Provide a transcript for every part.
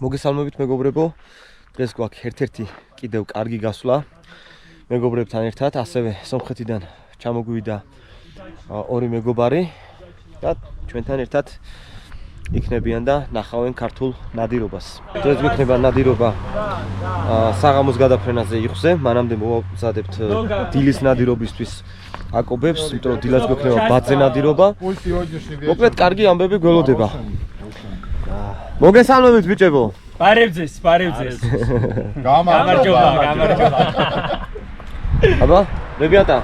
მოგესალმებით მეგობრებო, დღეს გვაქვს ერთ-ერთი კიდევ კარგი გასვლა მეგობრებთან ერთად, ასევე სომხეთიდან ჩამოგვივიდა ორი მეგობარი და ჩვენთან ერთად იქნებიან და ნახავენ ქართულ ნადირობას. დღეს გვექნება ნადირობა საღამოს გადაფრენაზე იხზე, მანამდე მოვამზადებთ დილის ნადირობისთვის აკობებს, იმიტომ რომ დილას გვექნება ბაძე ნადირობა. მოკლედ კარგი ამბები გველოდება. მოგესალმებით ბიჭებო. Паревძეს. გამარჯობა. Аба, ребята,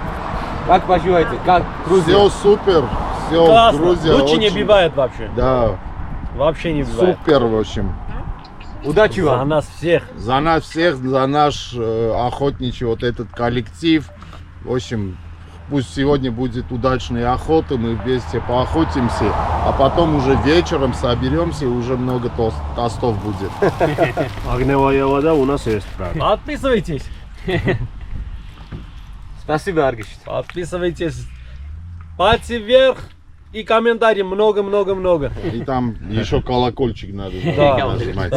как поживаете? Как Грузия? Все супер, все Грузия Лучше не бывает вообще. Да, Вообще не бывает. супер в общем. Удачи За вам. нас всех. За нас всех, за наш охотничий вот этот коллектив. В общем, пусть сегодня будет удачная охота, мы вместе поохотимся, а потом уже вечером соберемся и уже много тостов будет. Агневаева да у нас есть. Подписывайтесь. Спасибо, Аргиш. Подписывайтесь. Пальцы вверх и комментарии много. И там еще колокольчик надо нажимать.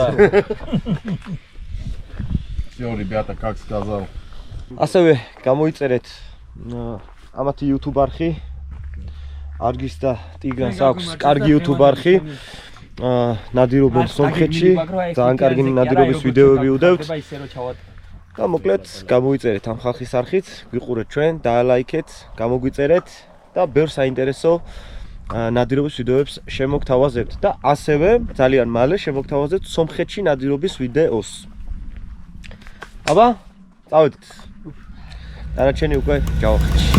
Все, ребята, как сказал. ასევე გამოიწერეთ ამათი YouTube არხი. Არგის და ტიგრანს აქვს კარგი YouTube არხი. ნადირობენ სომხეთში, ძალიან კარგი ნადირობის ვიდეოები უდევთ. და მოკლედ გამოიწერეთ ამ ხალხის არხით, გვიყურეთ ჩვენ, დაალაიქეთ, გამოგვიწერეთ და ბევრ საინტერესო ნადირობის ვიდეოებს შემოგთავაზებთ და ასევე ძალიან მალე შემოგთავაზებთ სომხეთში ნადირობის ვიდეოს. აბა, წავედით. დანარჩენი უკვე ჯავახეთში.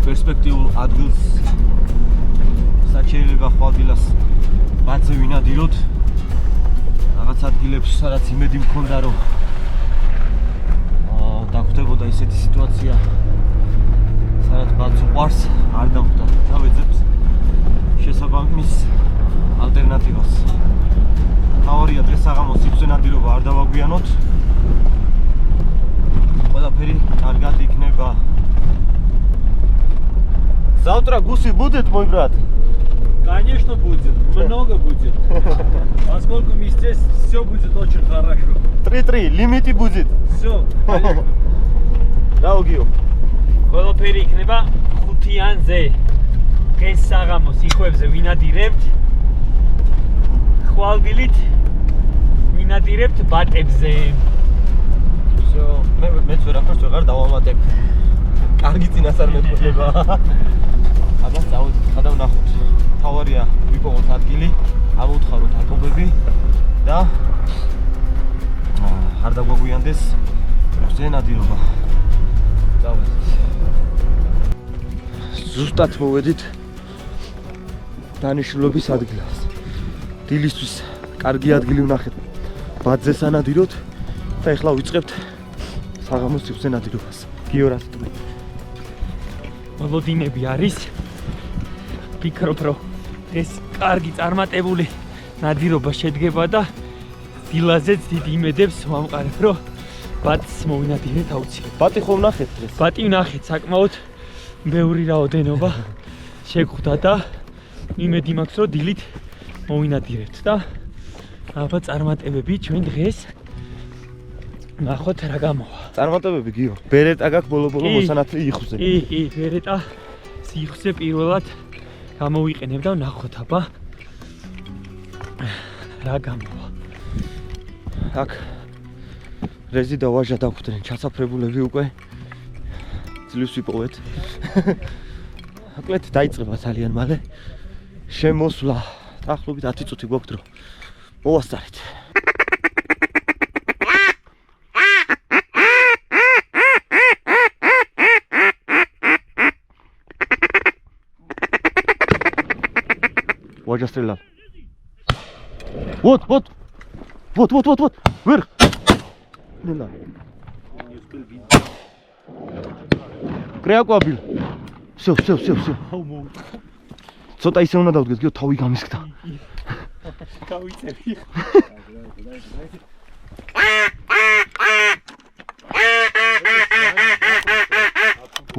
პერსპექტიულ ადგილს საჩერება ხვალდილას ბაძე ვინადიროთ რაღაც ადგილებს სადაც იმედი მქონდა რომ დაგვხვდებოდა ისეთი სიტუაცია სადაც ბაძს უყვარს არ დახვდა დავეძებთ შესაბამის ალტერნატივას თავარია დღეს საღამოს იხზე ნადირობა არ დავაგვიანოთ ყველაფერი კარგად იქნება. Завтра гуси будет, мой брат? Конечно будет, много будет. Поскольку мы здесь, все будет очень хорошо. 3-3, лимити будет. Все, конечно. Раогио. ყველაფერი იქნება ხუთიანზე. დღეს საღამოს იხვებზე ვინადირებთ. ხვალდილით ვინადირებთ ბატებზე. Всё, მეც ვერაფერს ვეღარ დავამატებ. კარგი წინასწარ მეთქება. აბა წავედით, ხადავ ნახოთ. თავარია ვიპოვოთ ადგილი, ამოვთხაროთ აკობები და არ დაგვაგვიანდეს ხზე ნადირობა. წავედით. ზუსტად მოვედით დანიშნულების ადგილას. დილისთვის კარგი ადგილი ვნახეთ. ბაძეს ანადიროთ და ეხლა ვიწყებთ საღამოს ხზე ნადირობას. გიორას თქმით. მოლოდინები არის. ვფიქრობ, რომ ეს კარგი წარმატებული ნადირობა შედგება და დილაზეც დიდ იმედებს ვამყარებ, რომ ბატს მოვინადირეთ აუცილებლად. ბატი ხომ ვნახეთ დღეს? ბატი ვნახეთ საკმაოდ ბევრი რაოდენობა შეგვხვდა და იმედი მაქვს, რომ დილით მოვინადირებთ და აბა წარმატებები ჩვენ დღეს ნახოთ რა გამოვა. წარმატებები გიო. ბერეტა გაქვს ბოლო-ბოლო მოსანათლი იხვზე. კი, ბერეტა იხვზე პირველად გამოვიყენებ და ნახოთ აბა რა გამოვა. აქ რეზი და ვაჟა დაგვხვდნენ, ჩასაფრებულები უკვე. ძლივს ვიპოვეთ. მოკლედ დაიწყება ძალიან მალე შემოსვლა. დაახლოებით 10 წუთი გვაქვს დრო. მოვასწარეთ. Ваджастрелял. Вот. Вверх. Не надо. Кряквабил. Всё. ცოტა ისე უნდა დავდგეს, გიო თავი გამისკდა. გავიწევი.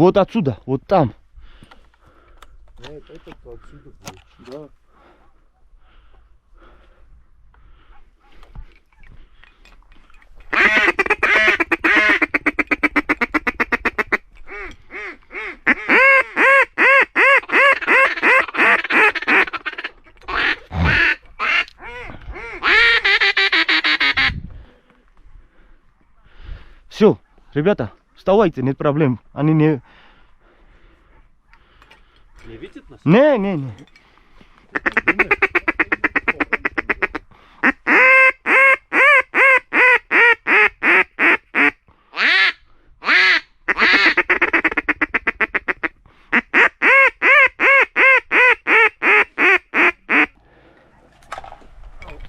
Вот отсюда, вот там. Это отсюда будет. Да. Всё, ребята, вставайте, нет проблем. Они не... Не видит нас? Не.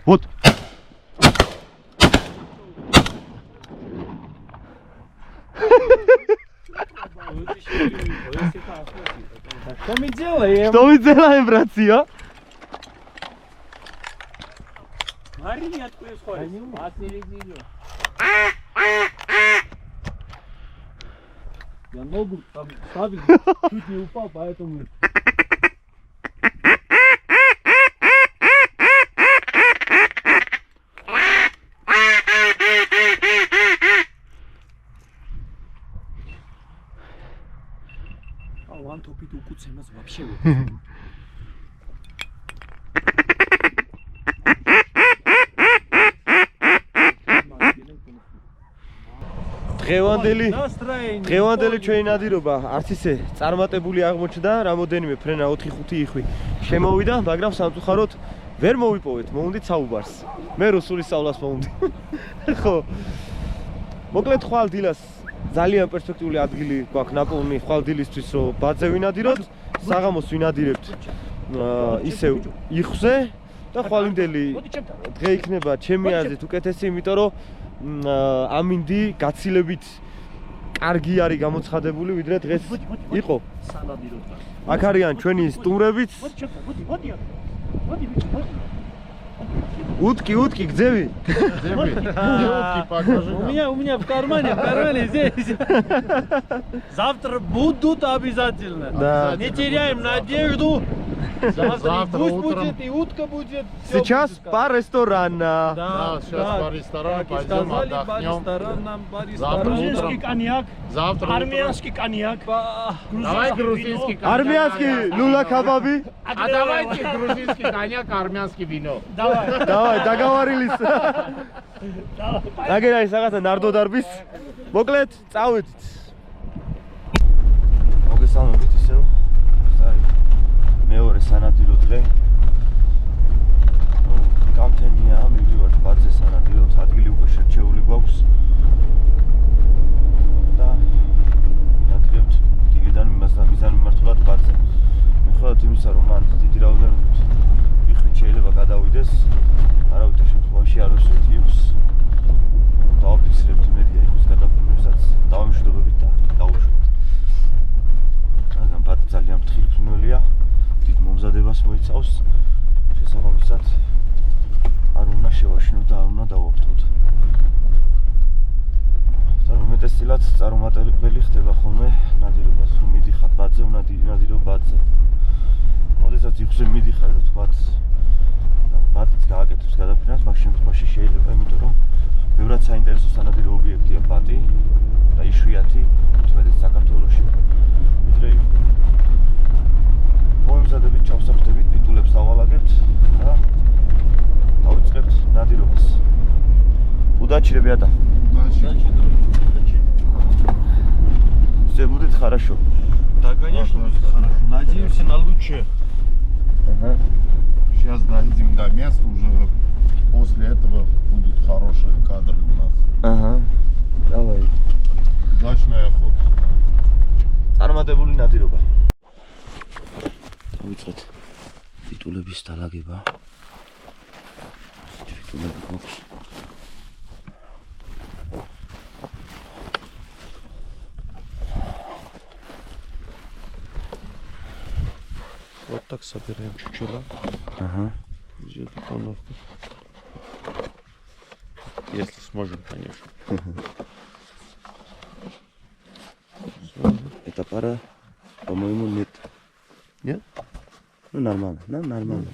Вот. Что мы делаем? Что мы делаем, братья? Мария, откуда сходишь? Посередине. Я ногу там ставил, чуть не упал, поэтому... Ван топит укуцемас вообще. დღევანდელი ჩვენი ნადირობა არც ისე წარმატებული აღმოჩნდა, რამოდენიმე ფრენა 4-5 იხვი შემოვიდა, მაგრამ სამწუხაროდ ვერ მოვიპოვეთ, მოვუნდით საუბარს. მე რუსული სწავლას მოვუნდი. ხო. მოკლედ ხვალ დილას ძალიან პერსპექტიული ადგილი გვაქვს ნაპოვნი ხვალ დილისთვის, რომ ბაძე ვინადიროთ, საღამოს ვინადირებთ ისევ იხვზე და ხვალინდელი დღე იქნება ჩემი აზრით უკეთესი, იმიტომ რომ ამინდი გაცილებით კარგი არის გამოცხადებული, ვიდრე დღეს იყო. აქ არიან ჩვენი სტუმრებიც. Утки, гдеви? Утки покажи. У меня в кармане здесь. Завтра будут обязательно. Да. Не теряем надежду. Завтра Завтра и гусь утром. будет, и утка будет. всё Сейчас будет как. по ресторанам. Да, сейчас по ресторанам как и пойдем, сказали, по отдохнем. ресторанам, по Завтра ресторанам. утром. коньяк, Завтра утром. армянский коньяк. Давай грузинский коньяк. Армянский лула кабаби. А давайте грузинский коньяк, армянский вино. Давай, договорились. Აგერაი რაღაცა ნარდო დარბის. მოკლედ, წავედით. მოგესალმებით ისე რომ მეორე სანადირო დღე. გამთენია, მივდივართ ბაძე სანადიროთ, ადგილი უკვე შერჩეული გვაქვს. და ნადირებთ დილიდან მიზან მიმართულად ბაძე. მიუხედავად იმისა, რომ მან დიდი რაოდენობით იხვით შეიძლება გადავიდეს, არავითარ შემთხვევაში არ ვესვით იხვს. დავაფიქსირებთ იმედია იხვის გადაფრენებსაც, დავამშვიდობებით და გავუშვით. რადგან ბაძე ძალიან ფრთხილი ფრინველია, დიდ მომზადებას მოიცავს, შესაბამისად არ უნდა შევაშინოთ და არ უნდა დავაფრთხოთ. და უმეტესწილად წარუმატებელი ხდება ხოლმე ნადირობას, რომ მიდიხარ ბაძე, უნდა ნადირო ბაძე. როდესაც იხვზე მიდიხარ და თქვათ ბატიც გააკეთებს გადაფრენას, მაგ შემთხვევაში შეიძლება, იმიტომ რომ ბევრად საინტერესო სანადირო ობიექტია ბატი და იშვიათი, თუმცა საქართველოში ვიდრე იხვი. მოემზადებით, ჩავსახდებით, ბიტულებს დავალაგებთ და დავიწყებთ ნადირობას. Удачи, ребята. Удачи. Все будет хорошо. Да, конечно, будет хорошо. Надеемся на лучшее. Ага. Сейчас доедем до места, уже после этого будут хорошие кадры у нас. Ага. Давай. Удачная охота. წარმატებული ნადირობა. დავიწყეთ ფიტულების დალაგება. ფიტულები გვაქვს. Вот так собираем чучела. Ага. Идет установка. Если сможем, конечно. Это пара, по-моему, нет. Нет? Ну нормально, нормально.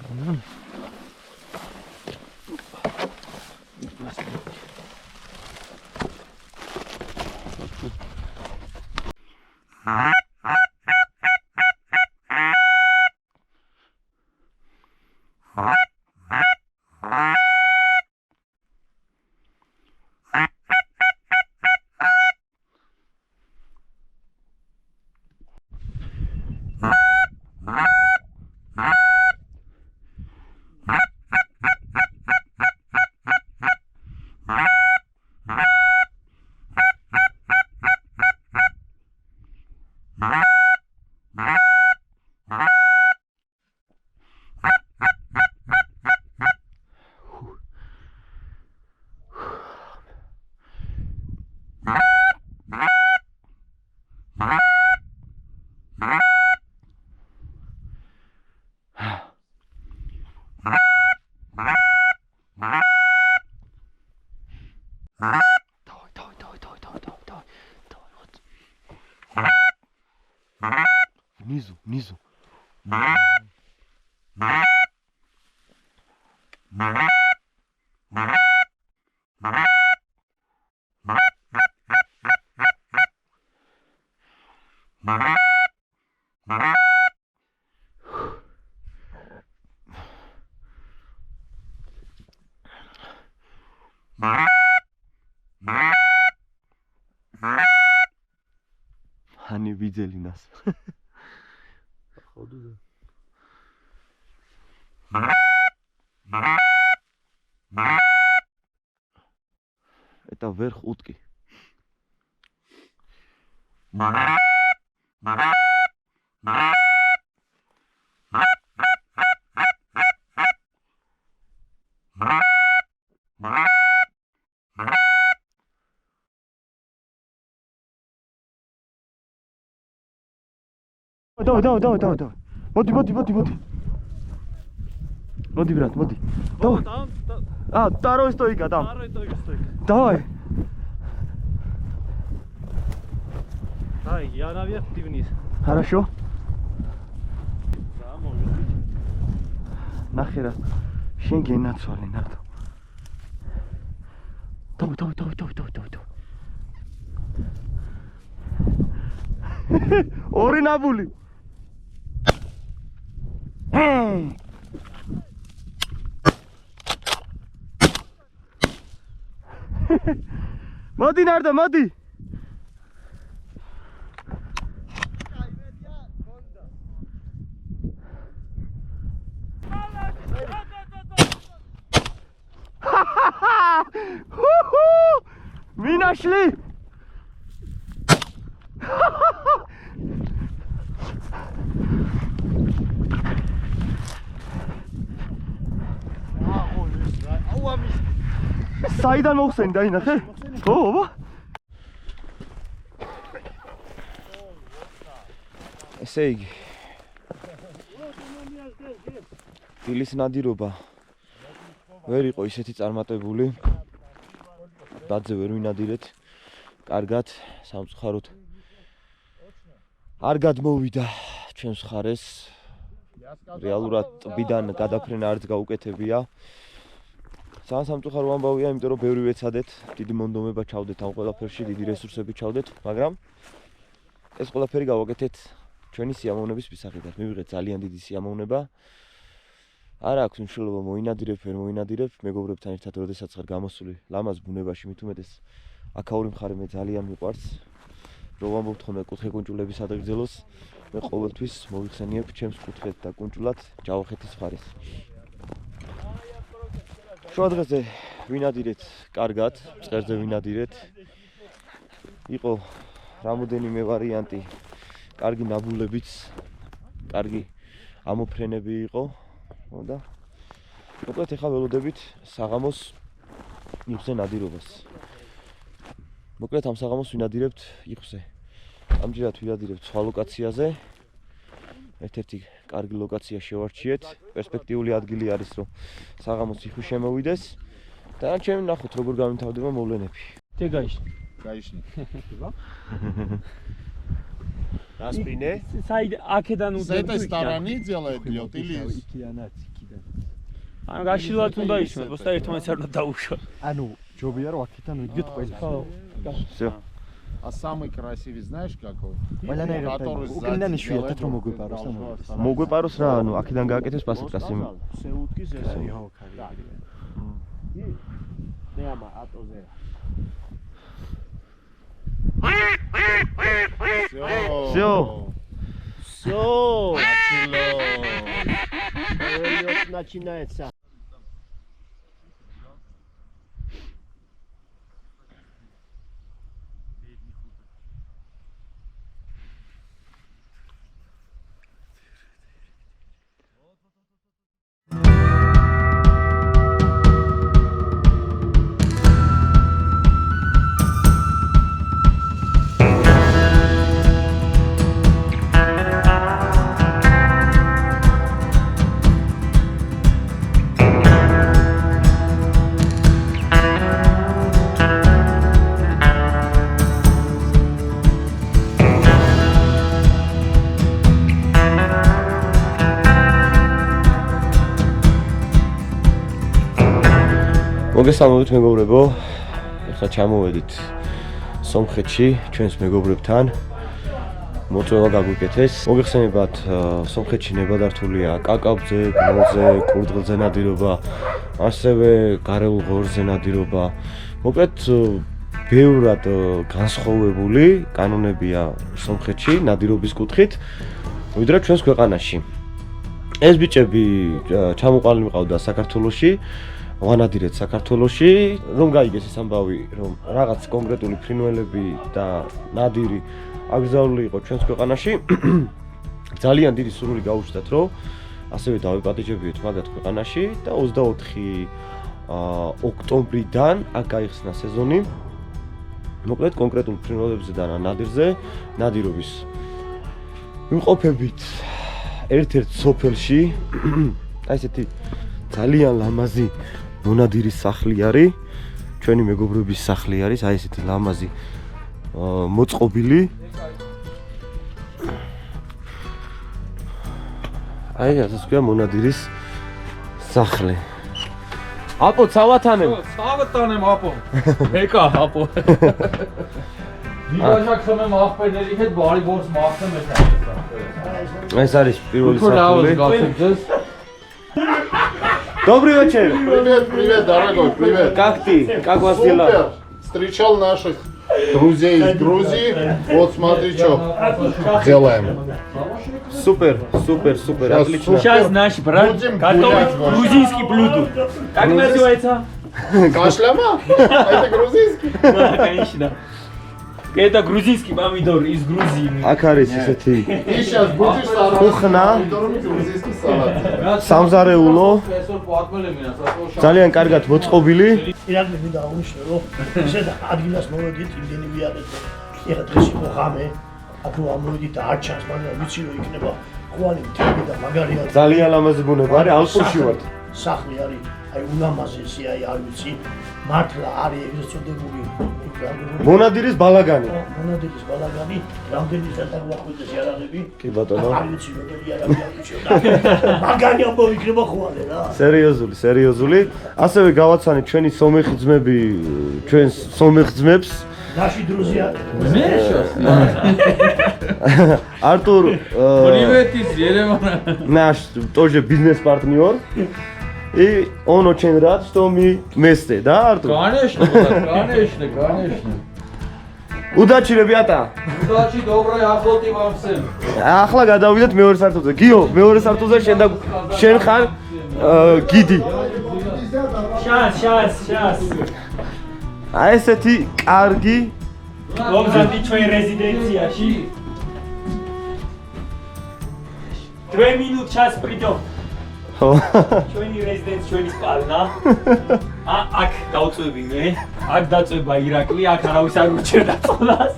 Внизу. Они видели нас. Походу, Это вверх утки. Давай. Моди. Моди, брат, моди. Давай. А, второй стойка там. Второй только стойка. Давай. Да, я наверх, ты вниз. Хорошо. Да, может быть. Нахера. შენ გენაცვალე ნარდო. დავ. ორი ნაბული. მოდი ნარდო, მოდი. მინაშლი. საიდან მოხსენი დაინახე? ო, აბა. ესე იგი. დილის ნადირობა ვერ იყო ისეთი წარმატებული. დადზე ვერ ვინადირეთ. კარგად, სამწუხაროდ. არ გადმოვიდა ჩვენს ხარეს. რეალურად ტბიდან გადაფრენა არც გაუკეთებია. სამწუხარო ამბავია, იმიტომ რომ ბევრი ვეცადეთ, დიდი მონდომება ჩავდეთ ამ ყველაფერში, დიდი რესურსები ჩავდეთ, მაგრამ ეს ყველაფერი გავაკეთეთ ჩვენი სიამოვნების მისაღებად. მივიღეთ ძალიან დიდი სიამოვნება. არ აქვს მნიშვნელობა მოინადირებ, ვერ მოინადირებ, მეგობრებთან ერთად როდესაც ხარ გამოსული ლამაზ ბუნებაში, მით უმეტეს აქაური მხარე მე ძალიან მიყვარს. რო ვამბობთ ხოლმე კუთხე კუნჭულების ადრგზელოს, მე ყოველთვის მოვიხსენიებ ჩემს კუთხედ და კუნჭულად ჯავახეთის მხარეს. შუა დღეზე ვინადირეთ კარგად, მწყერზე ვინადირეთ. იყო რამოდენიმე ვარიანტი, კარგი ნაბულებიც, კარგი ამოფრენები იყო და მოკლედ ახლა ველოდებით საღამოს იხზე ნადირობას. მოკლედ ამ საღამოს ვინადირებთ იხზე. ამჯერად ვინადირებთ სხვა ლოკაციაზე. ერთ-ერთი კარგი ლოკაცია შევარჩიეთ. პერსპექტიული ადგილი არის, რომ საღამოს იხვი შემოვიდეს და ჩემი ნახოთ როგორ გამიმთავრდება მოვლენები. დეგაიშნი. Гаишник. Распине. საიდ აქედან С этой стороны делает лед или ანუ გაშილვათ უნდა ისმე, просто ერთმანეთს არ უნდა დაუშვა. ანუ ჯობია რომ აქედან ვიდგეთ ყველა. ხო. Всё. А самый красивый знаешь какой? ყველანაირად უკრიდან იშვიათად რომ მოგვეპაროს და მოგვეპაროს რა, ანუ აქედან გააკეთებს პასიტრასი. Se utki zesa ihokari. Nema atoze. Всё. Всё. Начало. Самолет начинается. მოგესალმებით მეგობრებო, ახლა ჩამოვედით სომხეთში ჩვენს მეგობრებთან. მოწვევა გაგვიკეთეს. მოგეხსენებათ, სომხეთში ნებადართულია კაკაბზე, გმოზე, კურდღელზე ნადირობა, ასევე გარეულ ღორზე ნადირობა. მოკლედ ბევრად განსხვავებული კანონებია სომხეთში ნადირობის კუთხით, ვიდრე ჩვენს ქვეყანაში. ეს ბიჭები ჩამოყვანილი მყავდა საქართველოში. ვანადირეთ საქართველოში, რომ გაიგეს ეს ამბავი, რომ რაღაც კონკრეტული ფრინველები და ნადირი აკრძალული იყო ჩვენს ქვეყანაში. ძალიან დიდი სურვილი გაუჩნდათ, რომ ასევე დავიპატიჟებიეთ მაგათ ქვეყანაში და 24 ოქტომბრიდან აქ გაიხსნა სეზონი. მოკლედ კონკრეტულ ფრინველებზე და ნადირზე ნადირობის. ვიმყოფებით ერთ-ერთ სოფელში, აი ესეთი ძალიან ლამაზი მონადირის სახლი არის, ჩვენი მეგობრების სახლი არის, აი ესეთი ლამაზი მოწყობილი. აი ასე ვქვია მონადირის სახლი. აპო ცავათანემ. Սաղտանեմ ապո։ Եկա ապո։ Դիվանակ եմ ախպերների հետ բարի գործ մաղթեմ ես։ ეს არის პირველი სახლი. Добрый вечер. Привет, привет, дорогой, привет. Как ты? Как у вас дела? Супер. Встречал наших друзей из Грузии. Вот смотри, что делаем. Супер, супер, супер, Сейчас отлично. Сейчас наш брат Будем готовит гулять, вообще. грузинский блюдо. Как называется? Кашляма? Это грузинский? Да, конечно. Это грузинский помидор из Грузии. აქ არის ესეთი И сейчас будешь салат. Кухня. Помидорами грузинский салат. სამზარეულო, ძალიან კარგად მოწყობილი. ირაკლი მინდა აღნიშნო, რომ ესე და ადგილას მოვედით, იმდენი ვიარეთ, ეხლა დღეს იყო ღამე, აქ რომ ამოვედით და არ ჩანს, მაგრამ ვიცი რომ იქნება ხვალი მთები და მაგარია. ძალიან ლამაზი ბუნება არის, ალპურში ვართ. სახლი არის, აი ულამაზესი, აი არ ვიცი, მართლა არის ეგრე წოდებული მონადირის ბალაგანი. მონადირის ბალაგანი, რამდენი საერთოდ გვახვიდეს იარაღები? კი ბატონო. არ ვიცი როგორი იარაღი აღიჩევდა. მაგარი ამბავი იქნება ხვალი რა. სერიოზული, სერიოზული. ასევე გავაცანეთ ჩვენი სომეხი ძმები, ჩვენს სომეხ ძმებს. Наши друзья. Артур, Привет из Еревана. наш тоже бизнес-партнер. И он очень рад, что мы вместе, да, Артур? Конечно, конечно, конечно. Удачи, ребята. Удачи, доброй охоты вам всем. ახლა გადავიდეთ მეორე სართულზე. გიო, მეორე სართულზე შენ ხარ გიდი. შას. აი ესეთი კარგი მოგზავნით ჩვენ რეზიდენციაში. 2 minut čas priđo. ჩვენი რეზიდენცია ჩვენი სპალნა. აქ დავწვევი მე. აქ დაწვება ირაკლი, აქ არავის არ უჩერდა წონას.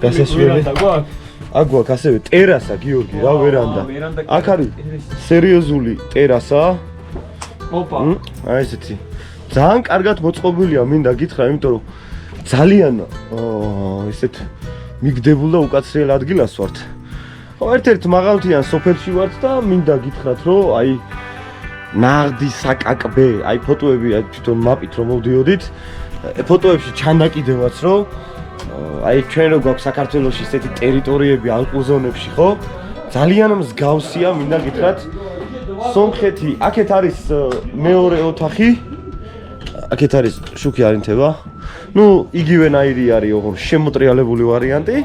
გასაშველი. აქ გვაქვს ასევე ტერასა, გიორგი, რა ვერანდა. აქ არის სერიოზული ტერასა. ოპა. აი ესეთი. ძალიან კარგად მოწყობილია, მინდა გითხრა, იმიტომ რომ ძალიან ესეთ მიგდებულ და უკაცრიელ ადგილას ვართ. ხო, ერთ-ერთ მაღალმთიან სოფელში ვართ და მინდა გითხრათ, რომ აი ნაღდი საკაკბე, აი ფოტოები თვითონ მაპით რომ მოვდიოდით, ფოტოებში ჩანდაკიდევაც, რომ აი ჩვენ რო გვაქვს საქართველოში ესეთი ტერიტორიები ალპურ ზონებში, ხო? ძალიან მსგავსია, მინდა გითხრათ, სომხეთი, აქეთ არის მეორე ოთახი. აქეთ არის შუქი არინთება. ნუ იგივენაირი არის ოღონდ შემოტრიალებული ვარიანტი.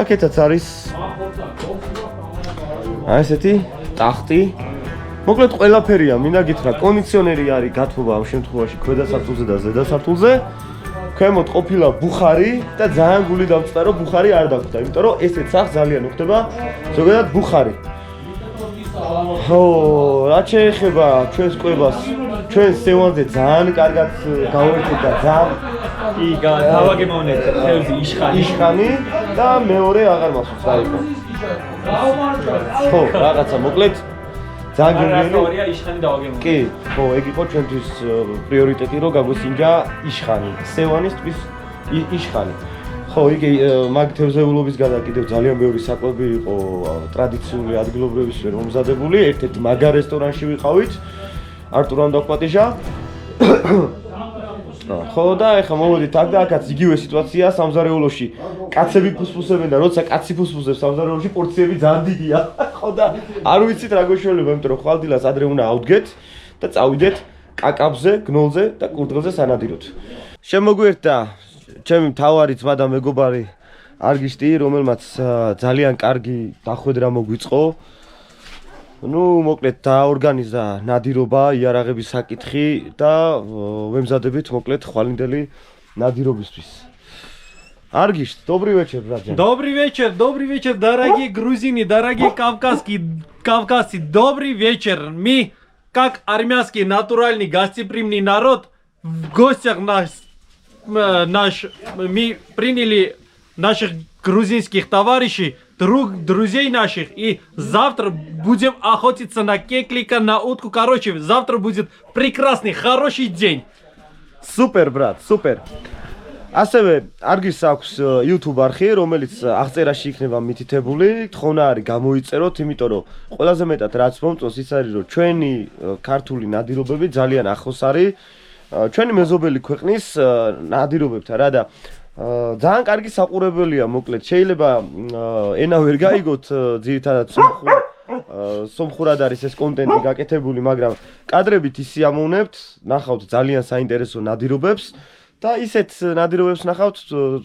აქეთაც არის აი ესეთი ტახტი. მოკლედ ყველაფერია, მინდა გითხრა, კონდიციონერი არის გათბობა ამ შემთხვევაში ქვედა სართულზე და ზედა სართულზე. ქვემოთ ყოფილა ბუხარი და ძალიან გული დავწდა, რომ ბუხარი არ დაგვხდა, იმიტომ რომ ესეც სახს ძალიან უხდება ზოგადად ბუხარი. ხო, რაც შეეხება ჩვენს კვებას, ჩვენ სევანზე ძალიან კარგად გავერთეთ და ძალიან კი, გავაგემოვნეთ ხელზე იშხანი და მეორე აღარ მახსოვს რა იყო. ხო, რაღაცა მოკლედ ძალიან გემრიელი. რასტორია იშხანი დავაგემოვნეთ. კი, ხო, ეგ იყო ჩვენთვის პრიორიტეტი, რომ გაგვესინჯა იშხანი, სევანის ტბის იშხანი. ხო, იგი მაგ თევზეულობის გარდა კიდევ ძალიან ბევრი საკვები იყო ტრადიციული ადგილობრივების მიერ მომზადებული. ერთ-ერთ მაგარ რესტორანში ვიყავით. არტურამ დაგვპატიჟა. ხო და ეხლა მოვედით აქ და აქაც იგივე სიტუაცია სამზარეულოში. კაცები ფუსფუსებენ და როცა კაცი ფუსფუსებს სამზარეულოში პორციები ძალიან დიდია. ხო და არ ვიცით რა გვეშველება, იმიტომ რომ ხვალდილას ადრე უნდა ავდგეთ და წავიდეთ კაკაბზე, გნოლზე და კურდღელზე სანადიროთ. შემოგვერთა ჩემი მთავარი ძმა და მეგობარი არგიშტი, რომელმაც ძალიან კარგი დახვედრა მოგვიწყო. ნუ მოკლედ დაორგანიზა ნადირობა, იარაღების საკითხი და ვემზადებით моклет ხვალინდელი надировისთვის. Аргиш, добрый вечер, братья. Добрый вечер, дорогие грузины, дорогие кавказцы, добрый вечер. Мы, как армянский натуральный гостеприимный народ, в гостях мы приняли наших грузинских товарищей, друзей наших, и завтра будем охотиться на кеклика, на утку. Короче, завтра будет прекрасный, хороший день. Супер, брат, супер. ასევე არგის აქვს YouTube არხი, რომელიც აღწერაში იქნება მითითებული. თხოვნა არის გამოიწეროთ, იმიტომ რომ ყველაზე მეტად რაც მომწონს ის არის, რომ ჩვენი ქართული ნადირობები ძალიან ახლოს არის ჩვენი მეზობელი ქვეყნის ნადირობებთან რა და ძალიან კარგი საყურებელია, მოკლედ შეიძლება ენა ვერ გაიგოთ, ძირითადად სომხურად არის ეს კონტენტი გაკეთებული, მაგრამ კადრებით ისიამოვნებთ, ნახავთ ძალიან საინტერესო ნადირობებს და ისეთ ნადირობებს ნახავთ,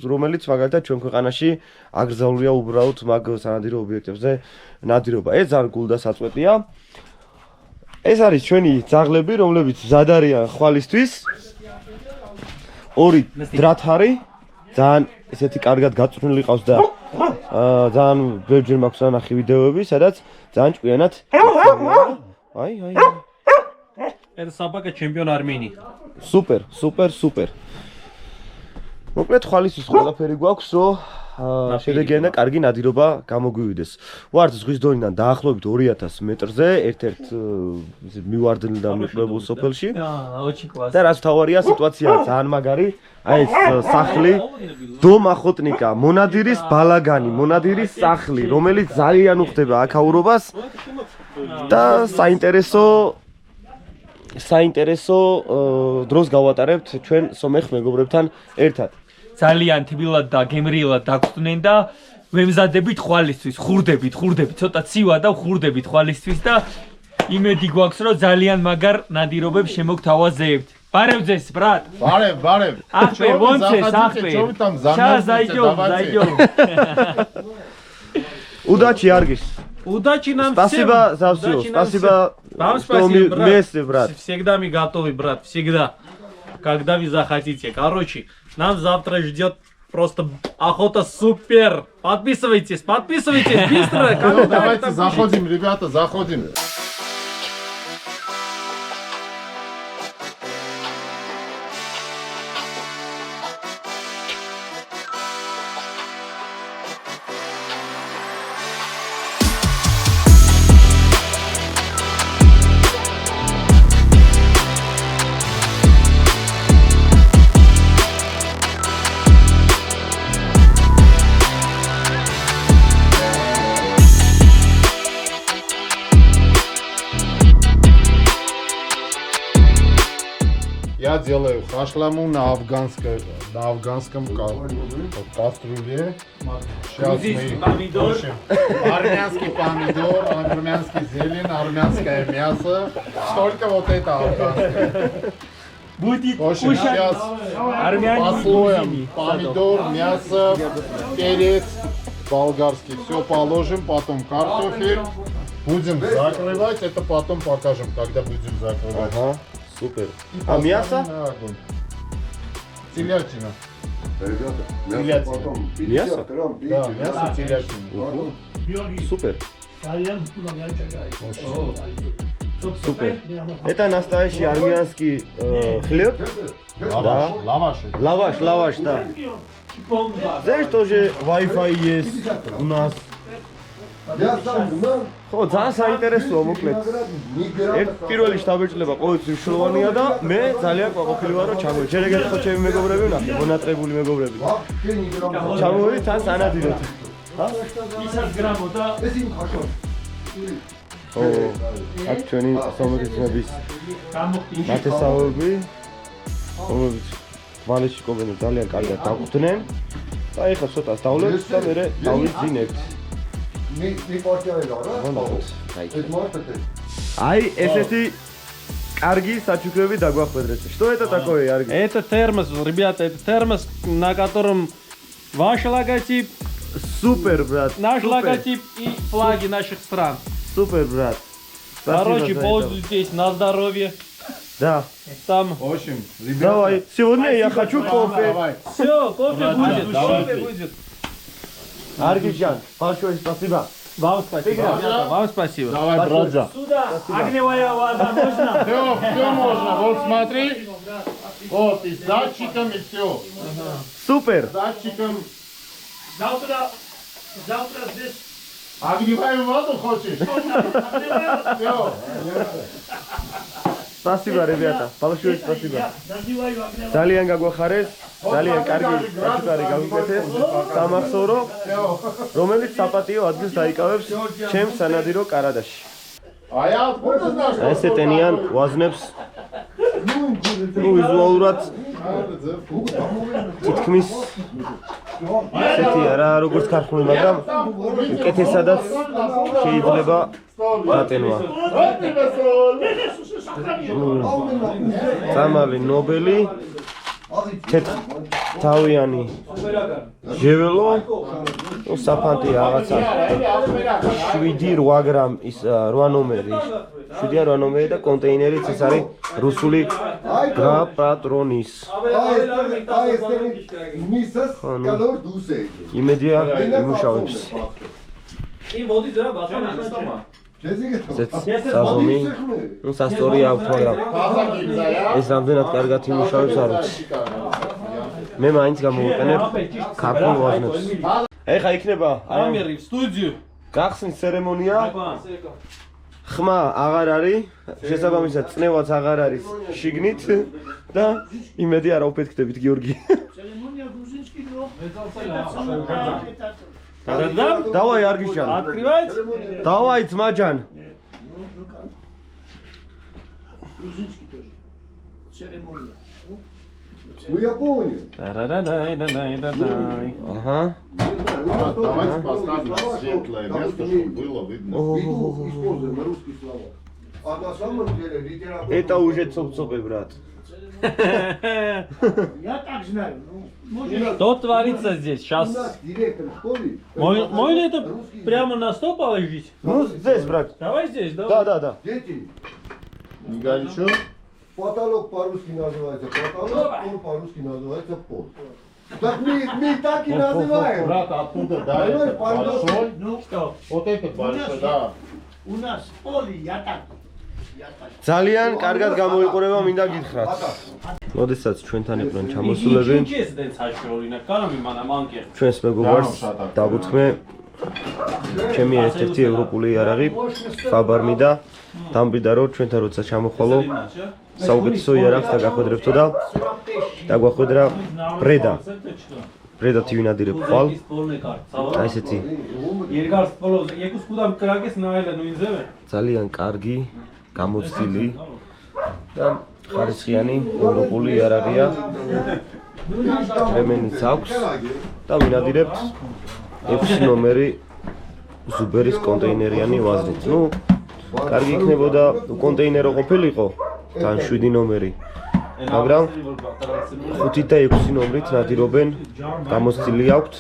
რომელიც მაგალითად ჩვენ ქვეყანაში აკრძალულია უბრალოდ მაგ სანადირო ობიექტებზე ნადირობა. ეს ძალიან გულდასაწყვეტია. ეს არის ჩვენი ძაღლები, რომლებიც მზად არიან ხვალისთვის. ორი დრათარი, ძალიან ესეთი კარგად გაწვრთნილი ყავს და ძალიან ბევრჯერ მაქვს ნახი ვიდეოები, სადაც ძალიან ჭკვიანად. აი. Это собака чемпион Армении. Супер. მოკლედ ხვალისთვის ყველაფერი გვაქვს, რომ შედეგიანა კარგი ნადირობა გამოგვივიდეს. ვართ ზღვის დონიდან დაახლოებით 2000 მეტრზე, ერთ-ერთ მივარდნილ და მიყრებულ სოფელში. და რაც თავარია, სიტუაცია ძალიან მაგარი. აი ეს სახლი, დომ ახოტნიკა, მონადირის ბალაგანი, მონადირის სახლი, რომელიც ძალიან უხდება აქაურობას და საინტერესო დროს გავატარებთ ჩვენ სომეხ მეგობრებთან ერთად. ძალიან თბილად და გემრიელად დაგხვდნენ და ვემზადებით ხვალისთვის, ხურდებით, ცოტა ცივა და ხურდებით ხვალისთვის და იმედი გვაქვს, რომ ძალიან მაგარ ნადირობებს შემოგთავაზებთ. Баревзес, брат. Барев. Ахпе, вонцес, ахпе. Что вы там Сейчас замерзнете? зайдем, Давайте. зайдем. Удачи, Аргиш. Удачи нам Спасибо всем. за все. Удачи нам Спасибо, всем. Вам что мы спасибо, брат. вместе, брат. Всегда мы готовы, брат. Всегда. Когда вы захотите. Короче, нам завтра ждет просто охота супер. Подписывайтесь быстро. Ну, давайте заходим, ребята, заходим. Я делаю хашламу на афганском кастрюле. Сейчас мы помидор. ищем армянский помидор, армянский зелень, армянское мясо. Только вот это афганское. Будет В общем, кушать сейчас армяне по слоям помидор, мясо, перец, болгарский. Все положим, потом картофель. Будем закрывать, это потом покажем, когда будем закрывать. Ага, супер. И А мясо? поставим на огонь. Телятина. Ребята, Телятина. мясо потом 50 Мясо? грамм, Да, видите, мясо телятина. Георгий, Супер. ძალიან მგონია ჩაგაი. Супер. Это настоящий армянский хлеб. Лаваш, лаваш. Лаваш, да. Знаешь, тоже Wi-Fi есть у нас. Я сам знал, ხო, ძალიან საინტერესოა მოკლედ. ერთ პირველი შთაბეჭდილება ყოველთვის მნიშვნელოვანია და მე ძალიან ყვაყოფილი ვარ რომ ჩამოვიდე. ჯერ ეგეთ ხო ჩემი მეგობრები ვნახე, მონატრებული მეგობრები. вообще не грамм. ჩამოვიდე თან სანადიროთ. იცას გრამო და ეს იმ ხაშო. ო, აქ ჩვენი სომეხეთის გამოხდი ნათესავები, რომლებიც ვალეში კობენ ძალიან კარგად დაგვხვდნენ. და ეხლა ცოტა დავლებთ და მე დავიძინებთ. მე პარტიალა რა? ვონდოთ. ეს მარტეთე. Ай, ესეთი კარგი საჩუქრები დაგვახვედრეთ. Что это такое, Арги? Это термос, ребята, это термос, на котором ваш логотип, Супер, брат. наш супер, логотип и флаги наших стран. Супер, брат. Спасибо Короче, за это. пользуйтесь на здоровье. Да. Там В общем, Давай. Сегодня я хочу кофе. давай. все, кофе будет, давайте. кофе будет. Аргиджан, большое спасибо. Вам спасибо, ребята, вам спасибо. Давай, братья. სუდა აგნევაია ვაზა можно Все можно. Вот смотри. Вот, и с датчиком, и все. Супер. С датчиком. завтра здесь Огневаем воду хочешь? Все. Спасибо, ребята. Большое спасибо. ნადივაი ვაგნევა. ძალიან გაგვახარეს. ძალიან კარგი საჩუქარი გავიკეთეთ. სამახსოვრო, რომელიც საპატიო ადგილს დაიკავებს ჩემს სანადირო კარადაში. А я откуда знаю, что ეს ეტენიან ვაზნებს. ну ვიზუალურად თითქმის ესეთი არა როგორც ქართული, მაგრამ უკეთესადაც შეიძლება დატენვა. სამალი ნობელი თავიანი ჟეველო საფანტი რაღაცა 7-8 გრამ ის 8 ნომერი 7-8 ნომერი და კონტეინერიც ეს არის რუსული გრაპატრონის მისას კალორ დუსე. იმედია იმუშავებს И вот идёт басана. საზომი ну სასტორი აქვს მაგრამ ეს რამდენად კარგად იმუშავებს არ ვიცი მე მაინც გამოვიყენებ ქართულ ვაზნებს ეხა იქნება Камеры в студию. გახსნის ცერემონია ხმა აღარ არის შესაბამისად წნევაც აღარ არის შიგნით და იმედი არა უფეთქდებით გიორგი ცერემონია გრუზინსკი დრო. Да-да-да. დავაი არგიშან Открывать? დავაი ძმაჯან გრუზინსკი тоже. ცერემონია. Ну я понял. Да-да-да-да-да-да. აჰა Давайте поставим светлое место, чтобы было видно. Используем русские слова. А на самом деле литература... это уже цоп-цопе брат так знаю. Ну, может, Что творится здесь сейчас? Директор школы. Можно это прямо на стол положить? Ну, здесь, брат. Давай здесь, давай. Да. Дети, Горячо? потолок по-русски называется потолок, пол по-русски называется пол. Так мы так и называем. Брат, оттуда, да, Понимаешь, этот большой. ну что, Вот этот большой, да. у нас поле, я так. ძალიან კარგად გამოიყურება, მინდა გითხრათ. მოდესაც ჩვენთან იყვნენ ჩამოსულები, ჩვენს მეგობარს დაგუთხმე ჩემი ერთ-ერთი ევროპული იარაღი, ფაბარმი და დამბიდა რომ ჩვენთან როცა ჩამოხვალო საუკეთესო იარაღს დაგახვედრებთო და დაგვახვედრა ბრედა. ბრედათი ვინადირებ ხვალ. აი ესეთი ძალიან კარგი, გამოცდილი და ხარისხიანი ევროპული იარაღია. რემენიც აქვს და ვინადირებთ 6 ნომერი ზუბერის კონტეინერიანი ვაზნით. ნუ კარგი იქნებოდა კონტეინერო ყოფილიყო თან 7 ნომერი. მაგრამ 5 და 6 ნომრით ნადირობენ, გამოცდილი აქვთ.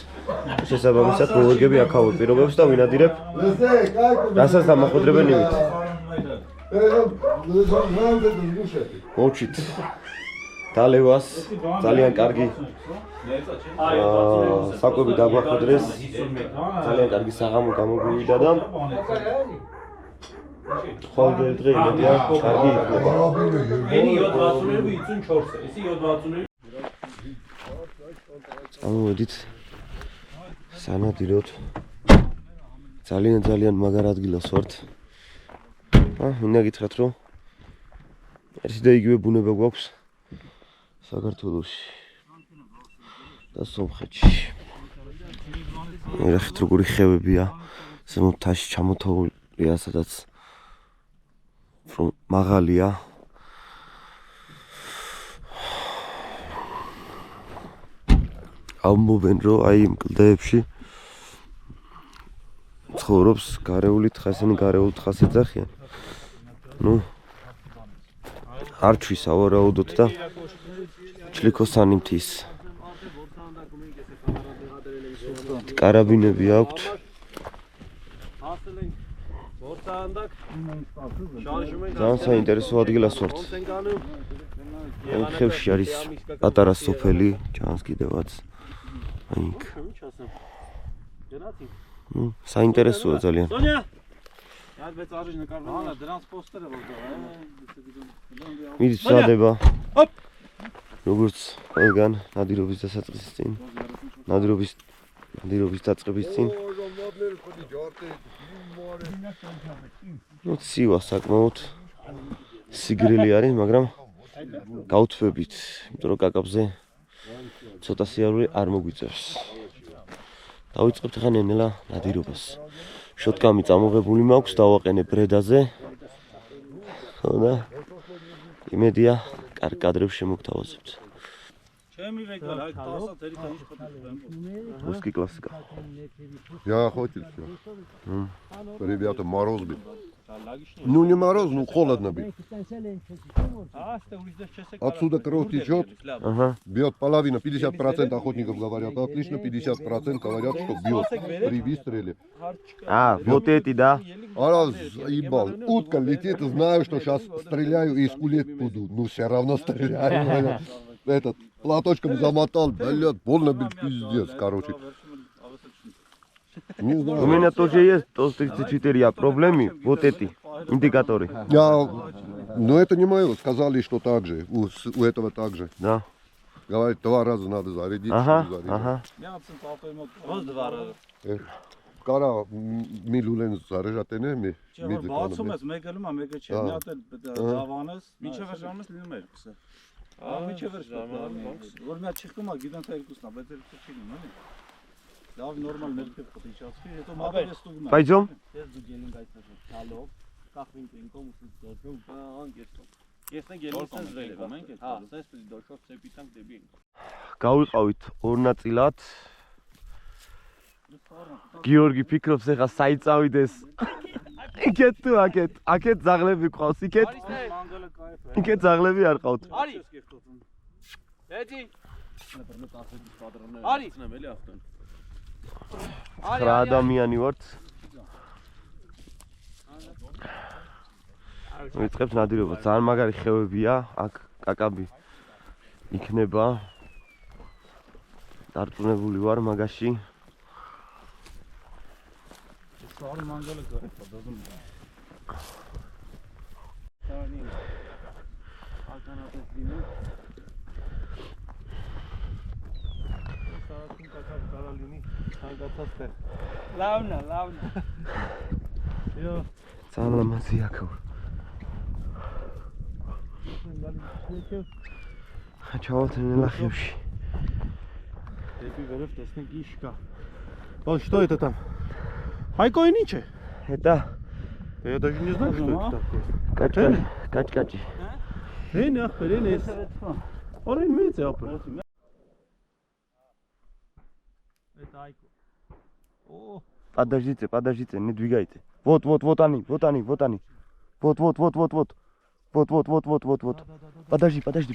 შესაბამისად მოვერგები აქაურ პირობებს და ვინადირებ რასაც დამახვედრებენ იმით. მოვჩით დალევას ძალიან კარგი საკვები დაგვახვედრეს, ძალიან კარგი საღამო გამოგვივიდა და ხოლმე დღე იმედია კარგი იქნება. წამოვედით სანადიროთ. ძალიან მაგარ ადგილას ვართ. მინდა გითხრათ რომ ერთი და იგივე ბუნება გვაქვს საქართველოში და სომხეთში. ნახეთ როგორი ხევებია, ზემოთ მთაში ჩამოთოვლია, სადაც მაღალია. ამბობენ რომ აი იმ კლდეებში ცხოვრობს გარეული თხასენი, გარეული თხას ეძახიან. ნუ არ ჩვის ავარაუდოთ და ჩლიქოსანი მთის კარაბინები აქვთ. ძალიან საინტერესო ადგილას ვართ. ხევში არის პატარა სოფელი, ჩანს კიდევაც. აი იქ. ნუ საინტერესოა ძალიან. მიდით ვსადება. როგორც ყველგან ნადირობის დასაწყისის წინ, ნადირობის დაწყების წინ. ნუ ცივა საკმაოდ სიგრილი არის, მაგრამ გავთვებით, იმიტომ რომ კაკაბზე ცოტა სიარული არ მოგვიწევს. დავიწყებთ ხან ნელა ნადირობას. შოტკამი წამოღებული მაქვს, დავაყენე ბრედაზე. ხო და იმედია კარგ კადრებს შემოგთავაზებთ. Русский классика. Я охотился. Ребята, мороз был. Ну не мороз, ну холодно был. Отсюда кровь течет, бьет половина, 50% охотников говорят, отлично, 50% говорят, что бьет при выстреле. Вот эти, да? А заебал, утка летит, знаю, что сейчас стреляю и скулет буду, ну все равно стреляю. Этот платочком замотал, блядь, больно был пиздец, короче. Не У знаю. меня тоже есть ТОС-34, проблемы, вот эти индикаторы. Но это не мое, сказали, что так же, у этого так же. Да. Говорит, 2 раза надо зарядить. Ага. Кара милулен заряжатене ми. Բացում ես, մեկը լումա, մեկը չէ, մի հատ էլ դավանես, միջև ժամանես լինում է երկուսը։ Միջև որ մի հատ չխկում է, գիտեն թե երկուսն է, բայց երկուսը չի լինում, էլի։ Լավ նորմալ ներքև խտիչացվի, հետո մատը ես ստուգում եմ։ Пойдем. Ես դու գելին գայթնաշ տալով, կախվին կենկոմ ուսուց դոջում, անգեստով։ Ես նա գելին սենսրելում ենք այդ։ Սենց պիտի դոջով ծեպիտանք դեպի ենք։ გავიყავით ორ ნაწილად. გიორგი ფიქრობს ეხა საით წავიდეს. იქეთ თუ აქეთ ძაღლები ყავს იქეთ. იქე ძაღლები არ ყავთ. არის ეძი არის ნამელი ახტენ 9 ადამიანი ვართ. ვიწყებთ ნადირობა. ძალიან მაგარი ხევებია, აქ კაკაბი იქნება. დარწმუნებული ვარ მაგაში. Sağır mangalı garip adamım. Yani alternatif değil mi? Sağırın kakab karalini sangatasper. Lavna. Yo. ძალიან ლამაზია აქ. ჩავალთ ნელახებში. Эпи верев тесны гишка. Вот что это там? Хайко и ниче. Это Я даже не знаю, что это такое. качкачи. Ренес. Орен меце апа. Это айко. О, Подождите, не двигайте. Вот они. Вот. Подожди. Подожди.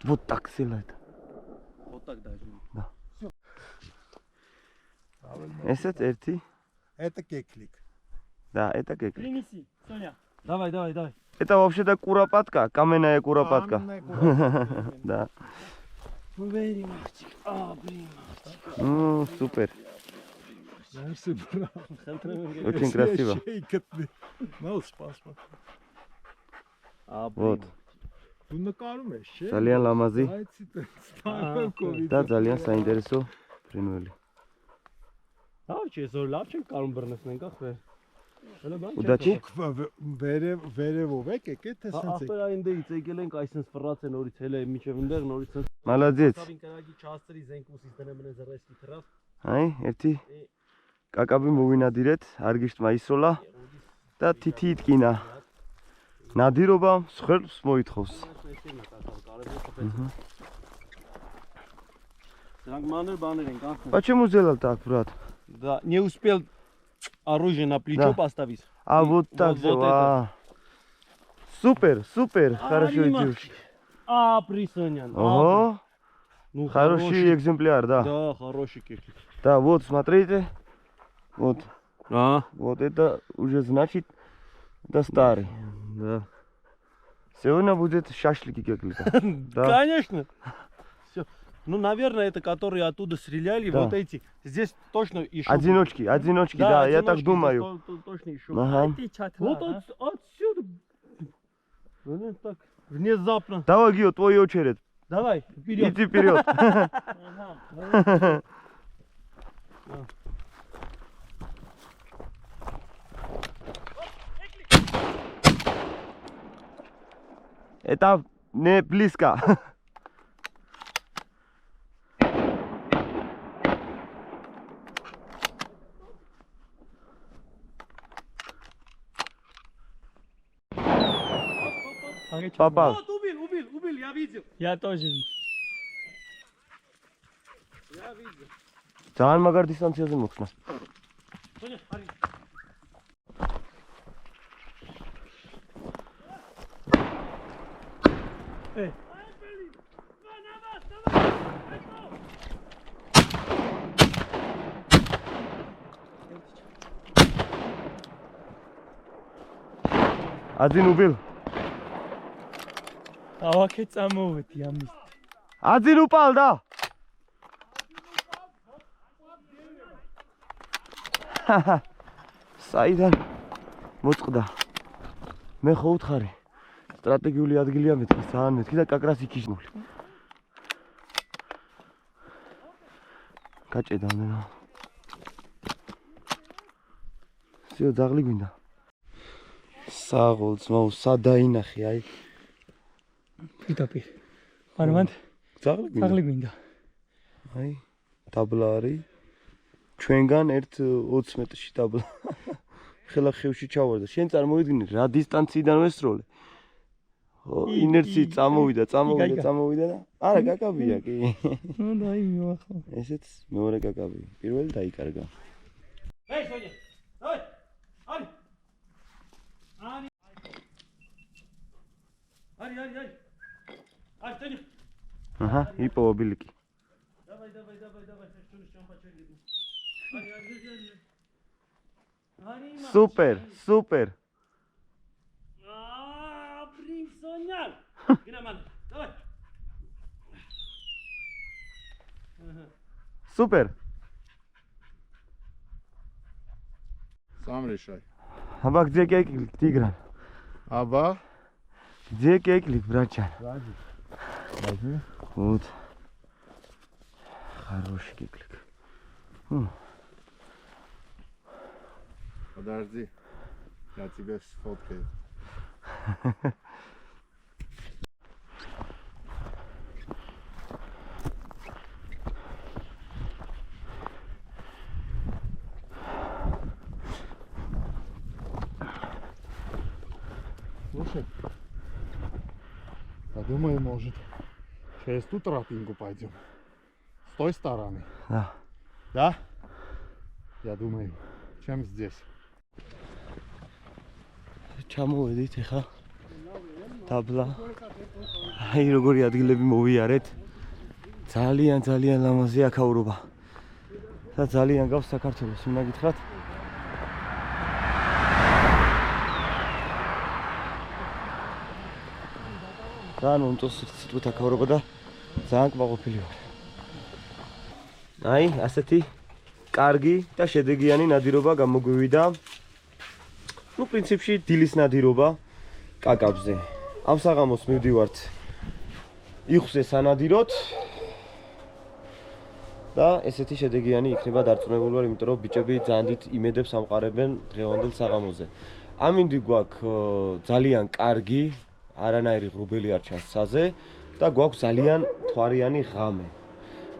Вот так сильно это. вот так даже. Этот эрти. Это кеклик. Да, это как. Принеси, Соня. Давай. Это вообще-то куропатка, каменная куропатка. Да. Very much. А, блин. Супер. Merci bravo. Очень красиво. Мал спас. Вот. Უნდა კარუმე შე. ძალიან ლამაზი აიცი სტანკოვი. და ძალიან საინტერესო ფრინველი. Давай, зо лапчен карум бернесен гахве. Удачи. ვერევოვე კეკეთ ესენცე. აფერაინდე იცეგელენ кайсен сфрацен ორი ცელე მიჩევინდერ ორი ცენ. Молодец. კაბინკარაგი ჩასწრი ზენკუსის დენემენე ზერესკი ტრაფ. აი, ერთი კაკაბი მოვინადირეთ, არ გიშტმა ისოლა და თითი იტკინა. ნადირობა მსხვერპლს მოითხოვს. Рангманер банерен гахве. Почему сделал так, брат? Да, не успел оружие на плечо поставить. А вот так вот сделал. Супер, хорошо идешь. Присонян. Ого, Ну, хороший экземпляр, да. Да, хороший кеклик. Да, вот, смотрите. Вот Вот. это уже значит, это старый. Да. Сегодня будет шашлыки кеклика. Да. Конечно. Все. Ну, наверное, это которые оттуда стреляли, Да. вот эти. Здесь точно еще. Одиночки, да, я так одиночки, думаю. здесь точно еще. Ага. Вот отсюда. Ну, так, внезапно. Давай, Гио, твой очередь. Давай, вперед. Иди вперед. Это не близко. Попал. Вот, убил, я видел. Я тоже. Я видел. ძალიან მაგარ დისტანციაზე მოხსნა. Соня, смотри. Эй. Один убил. ავაკე წამოვედი ამის. Один упал, да. საიდან მოწყდა. მე ხო უთხარი. სტრატეგიული ადგილია მეთქი, ძალიან მეთქი და კაკრას იქიშნული. გაჭედა მე. სიო ძაღლი გვინდა. საღოლ ძმაო, სადაინახე, აი. პირდაპირ. მან ძაღლი გვინდა. აი, დაბლა არის. ჩვენგან 1-20 მეტრში დაბლა. ხელა ხევში ჩავარდა. შენ წარმოვიდგინე რა დისტანციიდან ვესროლე. ინერცი წამოვიდა და არა კაკაბია კი. ნუ დაი მივახო. ესეც მეორე კაკაბი. პირველი დაიკარგა. Эй, Соня, давай. Али. აჰა, იპოვა ბილიკი. Super, super. Принцонял. Гинаман. Давай. Super. Сам решай. Аба, где кеклик, Тигран? Аба? Где кеклик, братчан? Возьми. Вот. Хороший кеклик. Подожди. Я тебя сфоткаю. Слушай, подумай, может, через ту тропинку пойдем. С той стороны. Да. Да? Я думаю, чем здесь. ჩამოვედით ახლა დაბლა. აი როგორი ადგილები მოვიარეთ. ძალიან ლამაზი აქაურობა. და ძალიან გავს საქართველოს, უნდა გითხრათ. ძალიან უნტოს სიტყვით აქაურობა და ძალიან კმაყოფილი ვარ. აი, ასეთი კარგი და შედეგიანი ნადირობა გამოგვივიდა. Ну, в принципе, დილის ნადირობა კაკაბზე. ამ საღამოს მივდივართ იხსე სანადიროთ და ესეთი შედეგიანი იქნება დარწმუნებული ვარ, იმიტომ რომ ბიჭები ძალიან დიდ იმედებს ამყარებენ დღევანდელ საღამოზე. ამინდი გვაქვს ძალიან კარგი, არანაირი ღრუბელი არ ჩანს ცაზე და გვაქვს ძალიან თვარიანი ღამე.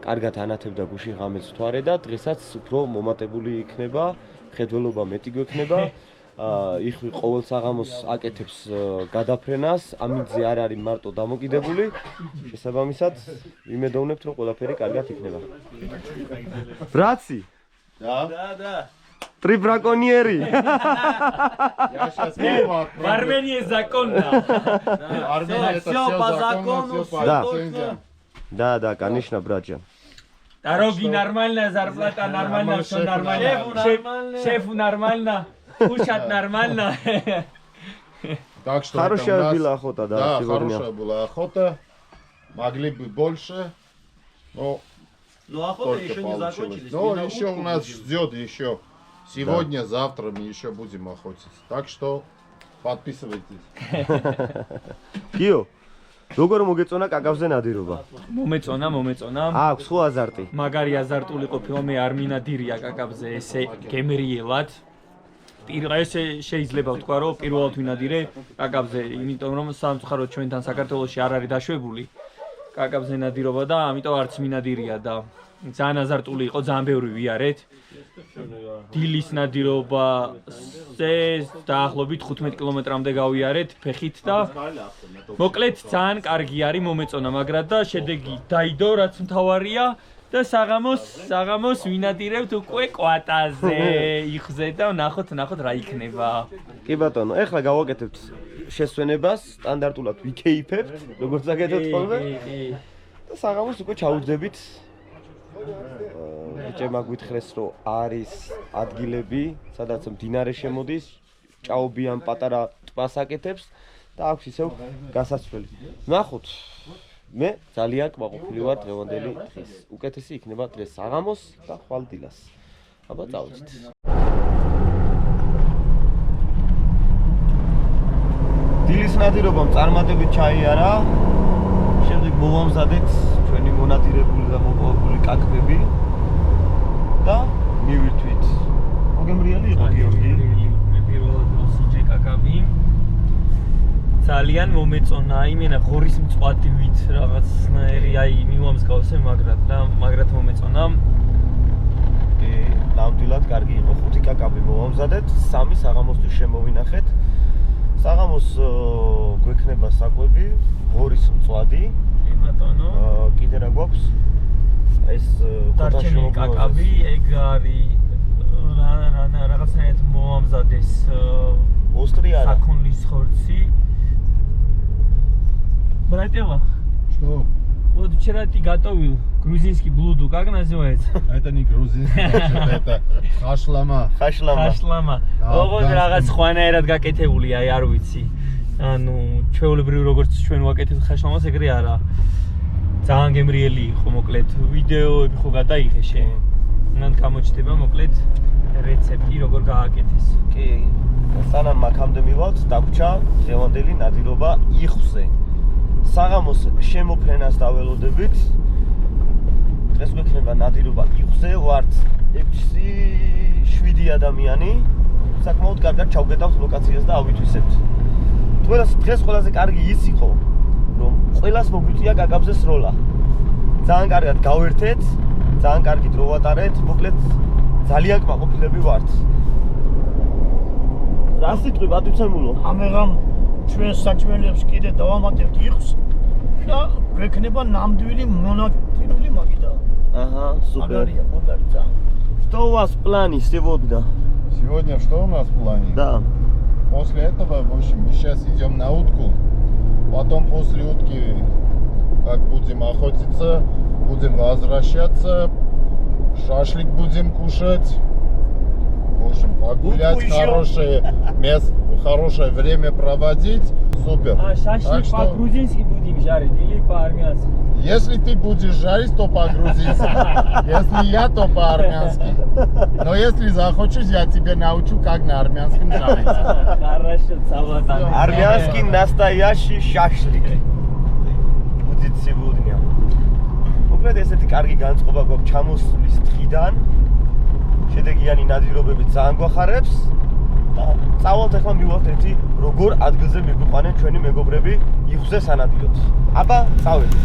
კარგად ანათებდა გუში ღამეს თვარე და დღესაც უფრო მომატებული იქნება, ხედველობა მეტი გვექნება. იხვი ყოველ საღამოს აკეთებს გადაფრენას, ამინდზე არ არის მარტო დამოკიდებული. შესაბამისად, იმედოვნებთ, რომ ყველაფერი კარგად იქნება. Братцы! Да. Три браконьери. Я сейчас В Армении законно. Армения это Всё все по законно, закону, все по Да. лицензиям. Да, конечно, братья. Дороги нормальная, зарплата нормальная, все нормально. Шефу нормально. Кушать нормально. Так что Хорошая это у нас- была охота, да, Да, сегодня. хорошая была охота. Могли бы больше, но Ну, охота только еще не получилось. закончились. Но Мы на еще утку у нас будем. ждет еще. Сегодня, завтра мы еще будем охотиться. Так что подписывайтесь. Кио, როგორ მოგეწონა კაკაბზე ნადირობა? მომეწონა. აქვს ხო აზარტი? მაგარი აზარტული ყოფილა მე არ მინადირია კაკაბზე ესე გემრიელად. ესე შეიძლება ვთქვა რომ პირველად ვინადირე კაკაბზე, იმიტომ რომ სამწუხაროდ ჩვენთან საქართველოში არ არის დაშვებული კაკაბზე ნადირობა და ამიტომ არც მინადირია და ძალიან აზარტული იყო, ძალიან ბევრი ვიარეთ. დილის ნადირობაზე დაახლოებით 15 კილომეტრამდე გავიარეთ ფეხით და მოკლედ ძალიან კარგი არის, მომეწონა მაგრად და შედეგი დაიდო, რაც მთავარია. და საღამოს ვინადირებთ უკვე კვატაზე, იხზე და ნახოთ რა იქნება. კი ბატონო, ეხლა გავაკეთებთ შესვენებას, სტანდარტულად ვიქეიფებთ, როგორც აკეთებთ ხოლმე. და საღამოს უკვე ჩავუძდებით. ბიჭებმა გვითხრეს, რომ არის ადგილები, სადაც მდინარე შემოდის, ჭაობიან პატარა ტბას აკეთებს და აქვს ისევ გასასვლელი. ნახოთ. მე ძალიან კმაყოფილი ვარ დღევანდელი დღის. უკეთესი იქნება დღეს საღამოს და ხვალ დილას. აბა წავედით. დილის ნადირობამ წარმატებით ჩაიარა. შემდეგ მოვამზადეთ ჩვენი მონადირებული და მოპოვებული კაკბები და მივირთვით. მოგემრიელი იყო გიორგი. პირველად მოსიჯე კაკაბი. ძალიან მომეწონა, იმენა ღორის მწვადივით რაღაცნაირი, აი მივამსგავსე მაგრად მომეწონა. ნამდვილად კარგი იყო. 5 კაკაბი მოვამზადეთ, 3 საღამოსთვის შემოვინახეთ. საღამოს გვექნება საკვები, ღორის მწვადი. კი ბატონო. კიდე რა გვაქვს? ეს დარჩენილი კაკაბი, ეგ არის რაღაცნაირად მოვამზადეს ოსტრი არა. საქონლის ხორცი. братела. Что? Вот вчера ты готовил грузинский блюдо, как называется? Это не грузинский, это хашлама. ხაშლამა. Хашлама. ოღონდ რაღაც ხვანაერად გაკეთებული, აი არ ვიცი. ანუ ჩვეულებრივ როგორც ჩვენ ვაკეთებთ ხაშლამას, ეგრე არა. ძალიან გემრიელი იყო, მოკლედ ვიდეოები ხო გადაიღე შენ. მან გამოჩნდება მოკლედ რეცეპტი როგორ გააკეთეს. კი. სანამ მაქამდე მივალთ, დაგვრჩა დღევანდელი ნადირობა იხვზე. საღამოს შემოფრენას დაველოდებით. დღეს გვექნება ნადირობა იხვზე, ვართ 6-7 ადამიანი. საკმაოდ კარგად ჩავგედავთ ლოკაციას და ავითვისებთ. თუმცა დღეს ყველაზე კარგი ის იყო, რომ ყველას მოგვიწია გაგაბზე სროლა. ძალიან კარგად გავერთეთ, ძალიან კარგი დრო ვატარეთ, მოკლედ ძალიან კმაყოფილები ვართ. რა სიტყვი ბატუცემულო? ამერამ ჩვენ საჭმელებს კიდე დავამატებთ იხს და გვექნება ნამდვილი მონაწილული მაგიდა. Ага, супер. მაგარია, მაგარი ძალიან. Что у вас в плане сегодня? Сегодня что у нас в плане? Да. После этого, в общем, мы сейчас идем на утку. Потом после утки, как будем охотиться, будем возвращаться. Шашлик будем кушать. В общем, погулять, Утку еще. хорошее место, хорошее время проводить. Супер. А шашлик Так что, по-грузински будем жарить или по-армянски? если ты будешь жарить, то по-грузински. Если я, то по-армянски. Но если захочешь, я тебя научу, как на армянском жарить. Хорошо, цаватан. Армянский настоящий шашлик. Будет сегодня. მოკლედ ესეთი კარგი განწყობა გვაქვს ჩამოსulis დღიდან. შედეგიანი ნადირობები ძალიან გვახარებს და წავალთ ახლა მივვალთ ერთი როგორ ადგილზე მიგვიყვანენ ჩვენი მეგობრები იხვზე სანადიროთ. აბა, წავედით.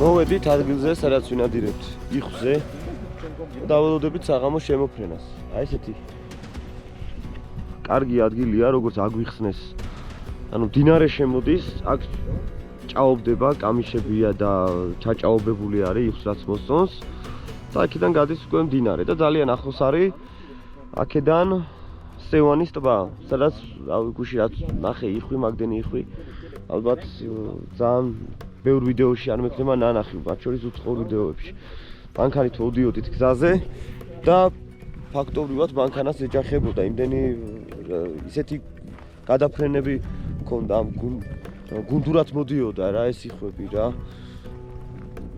მოვედით ადგილზე, სადაც ვინადირებთ იხვზე. დაველოდებით საღამოს შემოფრენას. აი ესეთი კარგი ადგილია, როგორც აგვიხსნეს. ანუ დინარე შემოდის, აქ ჭაობდება, კამიშებია და ჩაჭაობებული არის იხვს რაც მოსწონს. და აქედან გადის უკვე მდინარე და ძალიან ახლოს არის აქედან სევანის ტბა, სადაც გუში რაც ნახე იხვი, მაგდენი იხვი. ალბათ ძალიან ბევრ ვიდეოში არ მექნება ნანახი, მათ შორის უცხოურ ვიდეოებში. მანქანით ვოდიოდით გზაზე და ფაქტობრივად მანქანას ეჯახებოდა იმდენი ისეთი გადაფრენები მქონდა, გუნდურად მოდიოდა რა ეს იხვები რა.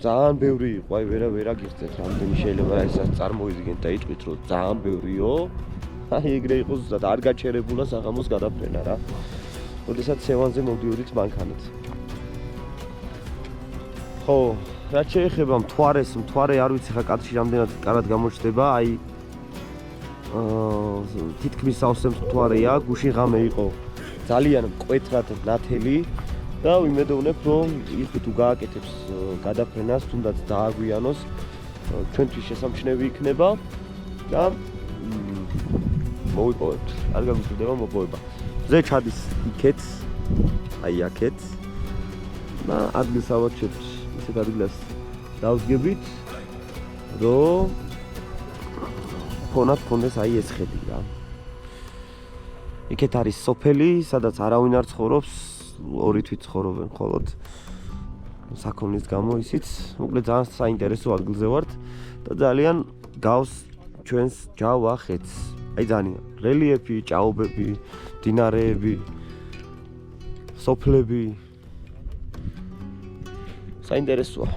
ძალიან ბევრი იყო, აი ვერ აგიხსენებთ რამდენი შეიძლება რა ესაც წარმოიდგინეთ და იტყვით რომ ძალიან ბევრიო. აი ეგრე იყო ზუსტად არ გაჩერებულა საღამოს გადაფრენა რა. როდესაც სევანზე მოდიოდით მანქანით. ხო, რაც შეეხება მთვარეს, მთვარე არ ვიცი ხა კადრში რამდენად კარად გამოჩნდება, აი თითქმის სავსე მთვარეა, გუშინ ღამე იყო ძალიან მკვეთრად ნათელი და ვიმედოვნებ რომ იხვი თუ გააკეთებს გადაფრენას, თუნდაც დააგვიანოს, ჩვენთვის შესამჩნევი იქნება და მოვიპოვებთ. არ გამიჭირდება მოპოვება. ზე ჩადის იქეთ, აი აქეთ და ადგილს ავარჩევთ. ისეთ ადგილას დავსგებით, რომ ქონდეს აი ეს ხედი რა. იქეთ არის სოფელი, სადაც არავინ არ ცხოვრობს, ორი თვით ცხოვრობენ მხოლოდ საქონლის გამო ისიც. მოკლედ ძალიან საინტერესო ადგილზე ვართ და ძალიან გავს ჩვენს ჯავახეთს. აი ძალიან რელიეფი, ჭაობები, დინარეები, სოფლები. საინტერესოა.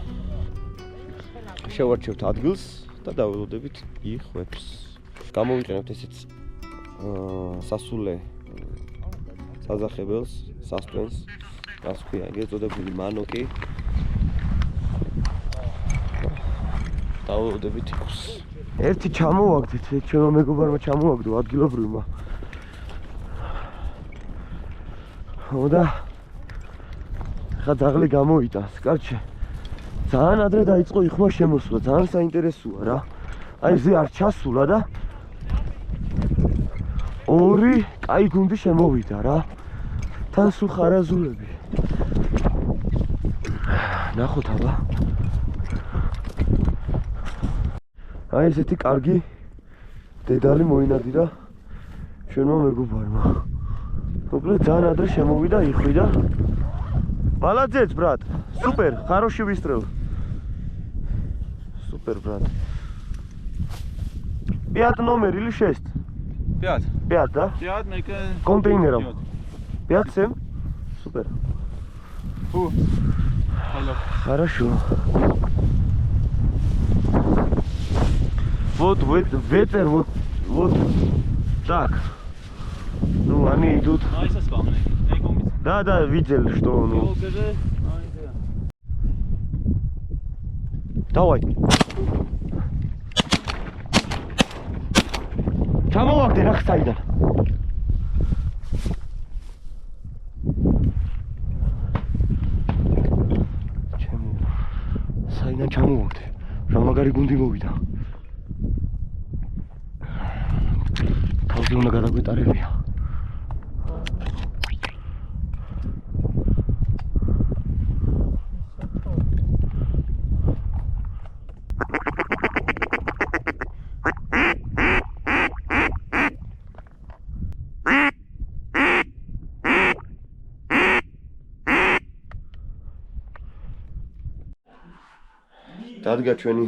შევარჩევთ ადგილს და დაველოდებით იხვებს. გამოვიყენებთ ესეც სასულე საზახებელს, სასტვენს, რაც ქვია, ეგეწოდებული მანოკი. დაველოდებით იხვს. ერთი ჩამოვაგდეთ, ჩემო მეგობარმა ჩამოვაგდო ადგილობრივმა. და ხა ძაღლი გამოვიტანს, კარჩე. ძალიან ადრე დაიწყო იხმა შემოსვლა, ძალიან საინტერესოა რა. აი ზე არ ჩასულა და ორი კაი გუნდი შემოვიდა რა. თან სულ ხარაზულები. ნახოთ აბა. აი ესეთი კარგი დედალი მოინადირა ჩვენმა მეგობარმა. მოკლედ ძალიან ადრე შემოვიდა იხვი და Молодец, брат. Супер, хороший выстрел. Супер, брат. 5 номер или 6? 5. 5, да? 5 нека Контейнером. 5-7? Супер. Фу. Хорошо. Вот ветер, вот так. Ну, они идут. Да, видели, что ну. Давай. ჩამოვაგდე რა ხსაიდან. საიდან ჩამოვაგდე. რა მაგარი გუნდი მოვიდა. თავზე უნდა გადაგვეტარებია. დადგა ჩვენი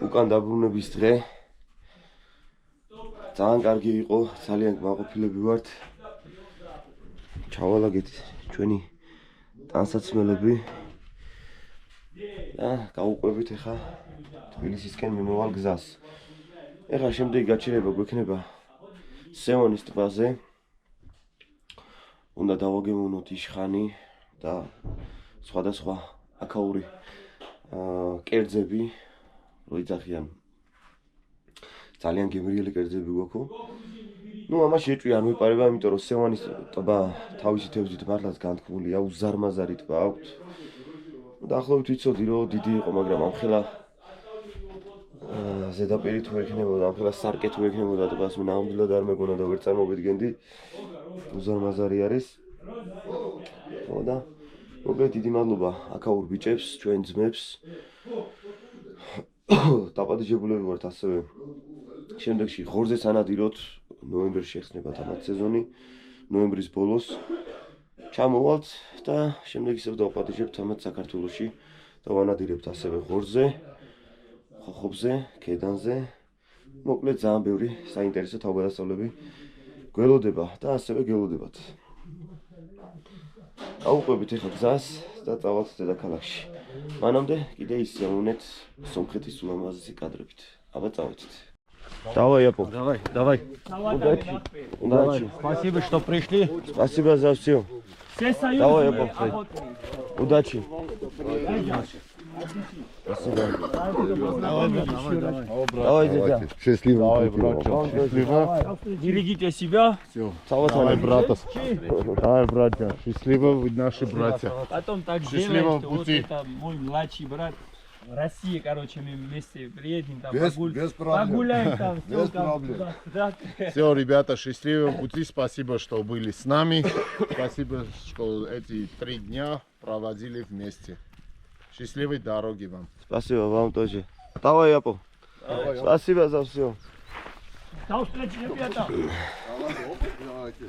უკან დაბრუნების დღე. ძალიან კარგი იყო, ძალიან მაყოფილები ვართ. ჩავალაგეთ ჩვენი ტანსაცმელები და გავუყვებით ახლა თბილისისკენ მიმავალ გზას. ახლა შემდეგი გაჩერება გვექნება სევონის ტბაზე. უნდა დავაგემოვნოთ იშხანი და სხვადასხვა აქაური კერძები, როიძახიან. ძალიან გემრიელი კერძები გვაქვს. Ну, ამაში ეჭვი არ მიპარება, იმიტომ რომ სევანის ტბა თავისი თევზით მართლაც განთქმულია, უზარმაზარი ტბა აქვს. დაახლოებით ვიცოდი, რომ დიდი იყო, მაგრამ ამხელა ზედაპირი თუ ექნებოდა, ამხელა სარკე თუ ექნებოდა ტბას, მე ნამდვილად არ მეგონა და ვერ წარმოვიდგენდი. უზარმაზარი არის. და მოკლედ დიდი მადლობა აქაურ ბიჭებს, ჩვენ ძმებს. დაპატიჟებულები ვართ ასევე. შემდეგში ღორზეს ანადიროთ, ნოემბერში ეხსნება თამათ სეზონი, ნოემბრის ბოლოს. ჩამოვალთ და შემდეგ ისევ დავაპატიჟებთ თამათ საქართველოში და ვანადირებთ ასევე ღორზე, ხოხობზე, ქედანზე. მოკლედ ძალიან ბევრი საინტერესო თავგადასავლები გველოდება და ასევე გველოდებათ. აუყვებით ახლა გზას და წავალთ დედაქალაქში. მანამდე კიდე ისიამოვნეთ სომხეთის ულამაზესი კადრებით. აბა წავედით. Давай, Япо. Давай. Удачи. Спасибо, что пришли. Спасибо за все. Давай, Япо. Удачи. Спасибо. Давай, дядя. Счастливо. Счастливо. Берегите себя. Давай, брата. Давай, братья. Счастливо, вы наши братья. Потом так Счастливого делаешь, что вот пути. это мой младший брат. Россия, короче, мы вместе приедем там, Без проблем. погуляем там. Без проблем. Да. Все, ребята, счастливого пути. Спасибо, что были с нами. Спасибо, что эти 3 дня проводили вместе. Счастливой дороги вам. Спасибо вам тоже. Давай, Япо. Спасибо за все. До встречи, ребята. Давайте.